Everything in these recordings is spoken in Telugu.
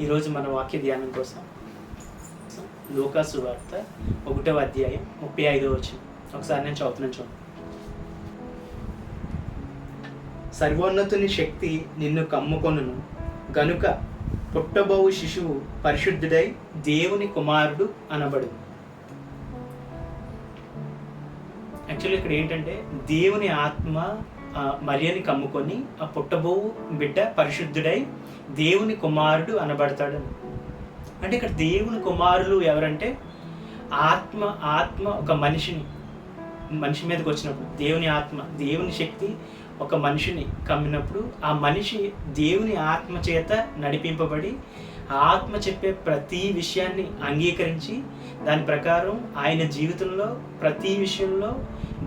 ఈరోజు మన వాక్య ధ్యానం కోసం లూకా సువార్త 1వ అధ్యాయం 35వ వచనం ఒకసారి నేను చదువుతున్నాను చూడండి. సర్వోన్నతుని శక్తి నిన్ను కమ్ముకొనును గనుక పుట్టబోవు శిశువు పరిశుద్ధుడై దేవుని కుమారుడు అనబడును. యాక్చువల్లీ ఇక్కడ ఏంటంటే దేవుని ఆత్మ మరియని కమ్ముకొని ఆ పుట్టబోవు బిడ్డ పరిశుద్ధుడై దేవుని కుమారుడు అనబడతాడు. అంటే ఇక్కడ దేవుని కుమారులు ఎవరంటే ఆత్మ ఒక మనిషి మీదకి వచ్చినప్పుడు దేవుని ఆత్మ దేవుని శక్తి ఒక మనిషిని కమ్మినప్పుడు ఆ మనిషి దేవుని ఆత్మ చేత నడిపింపబడి ఆత్మ చెప్పే ప్రతి విషయాన్ని అంగీకరించి దాని ప్రకారం ఆయన జీవితంలో ప్రతి విషయంలో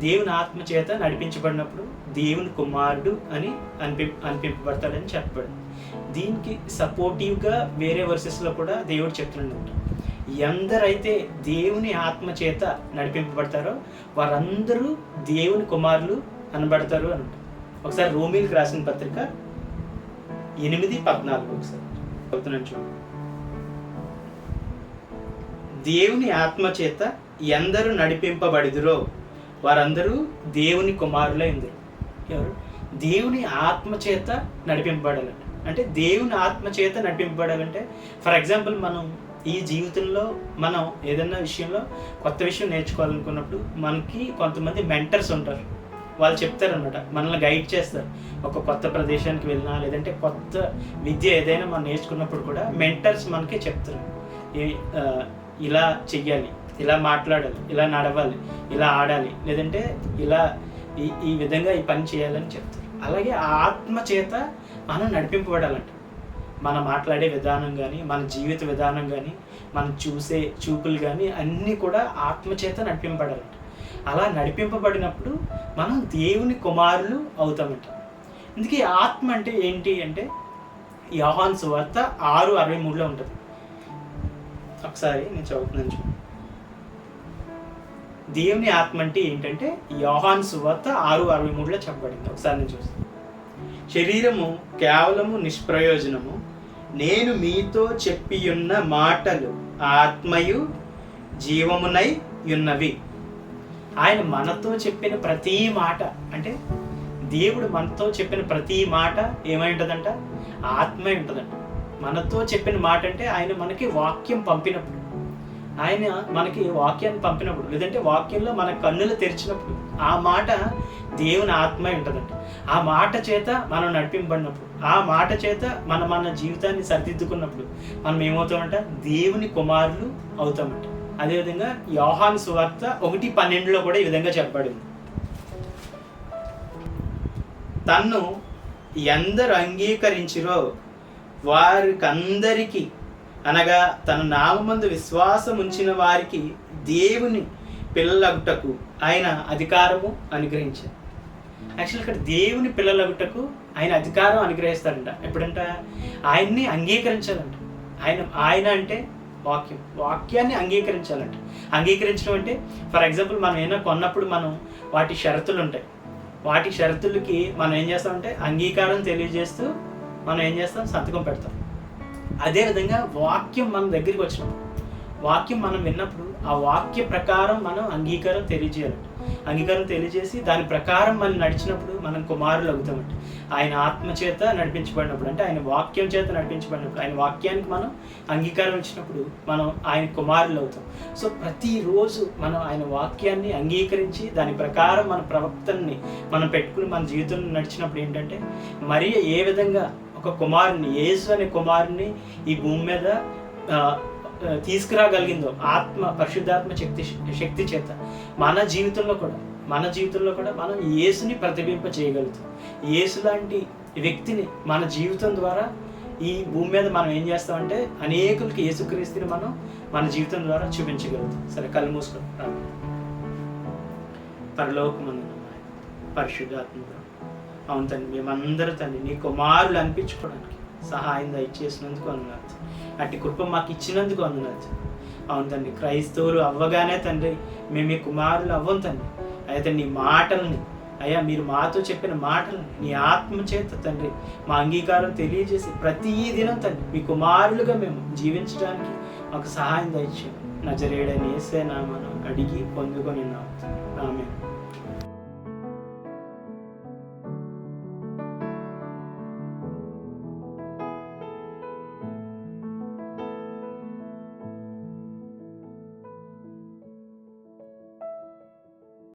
దేవుని ఆత్మ చేత నడిపించబడినప్పుడు దేవుని కుమారుడు అని అనిపింపబడతాడని చెప్పబడింది. దీనికి సపోర్టివ్గా వేరే వర్సెస్లో కూడా దేవుడు చెప్తున్నాడు, ఎందరైతే దేవుని ఆత్మ చేత నడిపింపబడతారో వారందరూ దేవుని కుమారులు అనబడతారు అని. ఒకసారి రోమీలకు రాసిన పత్రిక 8:14 ఒకసారి చదువుతున్నాను చూడండి. దేవుని ఆత్మ చేత ఎందరు నడిపింపబడిదురో వారందరూ దేవుని కుమారులైందరు. ఎవరు? దేవుని ఆత్మ చేత నడిపింపబడాలంటే, అంటే దేవుని ఆత్మ చేత నడిపింపబడాలంటే ఫర్ ఎగ్జాంపుల్ మనం ఈ జీవితంలో మనం ఏదైనా విషయంలో కొత్త విషయం నేర్చుకోవాలనుకున్నప్పుడు మనకి కొంతమంది మెంటర్స్ ఉంటారు. వాళ్ళు చెప్తారనమాట, మనల్ని గైడ్ చేస్తారు. ఒక కొత్త ప్రదేశానికి వెళ్ళినా లేదంటే కొత్త విద్య ఏదైనా మనం నేర్చుకున్నప్పుడు కూడా మెంటర్స్ మనకే చెప్తారు, ఇలా చెయ్యాలి, ఇలా మాట్లాడాలి, ఇలా నడవాలి, ఇలా ఆడాలి, లేదంటే ఇలా ఈ విధంగా ఈ పని చేయాలని చెప్తారు. అలాగే ఆత్మ చేత మనం నడిపింపబడాలంట. మనం మాట్లాడే విధానం కానీ మన జీవిత విధానం కానీ మనం చూసే చూపులు కానీ అన్నీ కూడా ఆత్మ చేత నడిపింపబడాలంట. అలా నడిపింపబడినప్పుడు మనం దేవుని కుమారులు అవుతామంట. అందుకే ఆత్మ అంటే ఏంటి అంటే యోహాను సువార్త 6:63 ఉంటుంది. ఒకసారి నేను చదువుతున్నాను చూడండి. దేవుని ఆత్మ అంటే ఏంటంటే యోహాను సువార్త 6:63 చెప్పబడింది. ఒకసారి నేను చూస్తాను. శరీరము కేవలము నిష్ప్రయోజనము, నేను మీతో చెప్పియున్న మాటలు ఆత్మయు జీవమునై ఉన్నవి. ఆయన మనతో చెప్పిన ప్రతి మాట, అంటే దేవుడు మనతో చెప్పిన ప్రతి మాట ఏమై ఉంటుందంట? ఆత్మే ఉంటుందంట. మనతో చెప్పిన మాట అంటే ఆయన మనకి వాక్యం పంపినప్పుడు, ఆయన మనకి వాక్యాన్ని పంపినప్పుడు, లేదంటే వాక్యంలో మన కన్నులు తెరిచినప్పుడు ఆ మాట దేవుని ఆత్మే ఉంటుందంట. ఆ మాట చేత మనం నడిపింపబడినప్పుడు, ఆ మాట చేత మన జీవితాన్ని సరిదిద్దుకున్నప్పుడు మనం ఏమవుతామంట? దేవుని కుమారులు అవుతామంట. అదేవిధంగా యోహాను సువార్త 1:12 కూడా ఈ విధంగా చెప్పబడింది. తన్ను ఎందరు అంగీకరించిరో వారికందరికీ, అనగా తన నామమందు విశ్వాసం ఉంచిన వారికి దేవుని పిల్లలగుటకు ఆయన అధికారము అనుగ్రహించారు. యాక్చువల్ ఇక్కడ దేవుని పిల్లలగుటకు ఆయన అధికారం అనుగ్రహిస్తాడంట. ఎప్పుడంట? ఆయన్ని అంగీకరించాలంట. ఆయన అంటే వాక్యాన్ని అంగీకరించాలంట. అంగీకరించడం అంటే ఫర్ ఎగ్జాంపుల్ మనం ఏమైనా కొన్నప్పుడు మనం వాటి షరతులు ఉంటాయి. వాటి షరతులకి మనం ఏం చేస్తామంటే అంగీకారం తెలియజేస్తూ మనం ఏం చేస్తాం? సంతకం పెడతాం. అదేవిధంగా వాక్యం మన దగ్గరికి వచ్చినప్పుడు, వాక్యం మనం విన్నప్పుడు ఆ వాక్య ప్రకారం మనం అంగీకారం తెలియజేయాలంట. అంగీకారం తెలియజేసి దాని ప్రకారం మనం నడిచినప్పుడు మనం కుమారులు అవుతామంట. ఆయన ఆత్మ చేత నడిపించబడినప్పుడు, అంటే ఆయన వాక్యం చేత నడిపించబడినప్పుడు, ఆయన వాక్యానికి మనం అంగీకారం ఇచ్చినప్పుడు మనం ఆయన కుమారులు అవుతాం. సో ప్రతిరోజు మనం ఆయన వాక్యాన్ని అంగీకరించి దాని ప్రకారం మన ప్రవర్తనని మనం పెట్టుకుని మన జీవితంలో నడిచినప్పుడు ఏంటంటే మరి ఏ విధంగా ఒక కుమారుని, యేసు అనే కుమారుని ఈ భూమి మీద తీసుకురాగలిగిందో పరిశుద్ధాత్మ శక్తి చేత మన జీవితంలో కూడా మనం యేసుని ప్రతిబింబ చేయగలుగుతాం. యేసు లాంటి వ్యక్తిని మన జీవితం ద్వారా ఈ భూమి మీద మనం ఏం చేస్తామంటే అనేకులకి యేసుక్రీస్తుని మనం మన జీవితం ద్వారా చూపించగలుగుతాం. సరే, కళ్ళు మూసుకొని పరలోకమందున పరిశుద్ధాత్మ, అవును తండ్రి, మేమందరూ తండ్రి నీ కుమారులు అనిపించుకోవడానికి సహాయం దయచేసినందుకు అన్నారు. అట్టి కృప మాకు ఇచ్చినందుకు అన్నారు. అవును తండ్రి, క్రైస్తవులు అవ్వగానే తండ్రి మేము మీ కుమారులు అవ్వం తండ్రి. అయితే నీ మాటల్ని అయ్యా మీరు మాతో చెప్పిన మాటలు నీ ఆత్మ చేత తండ్రి మా అంగీకారం తెలియజేసి ప్రతి దినం తండ్రి మీ కుమారులుగా మేము జీవించడానికి మాకు సహాయం దయచేయండి. నజరేయుడైన యేసయ్య నామమున అడిగి పొందుకొని ఉన్నాము. ఆమేన్.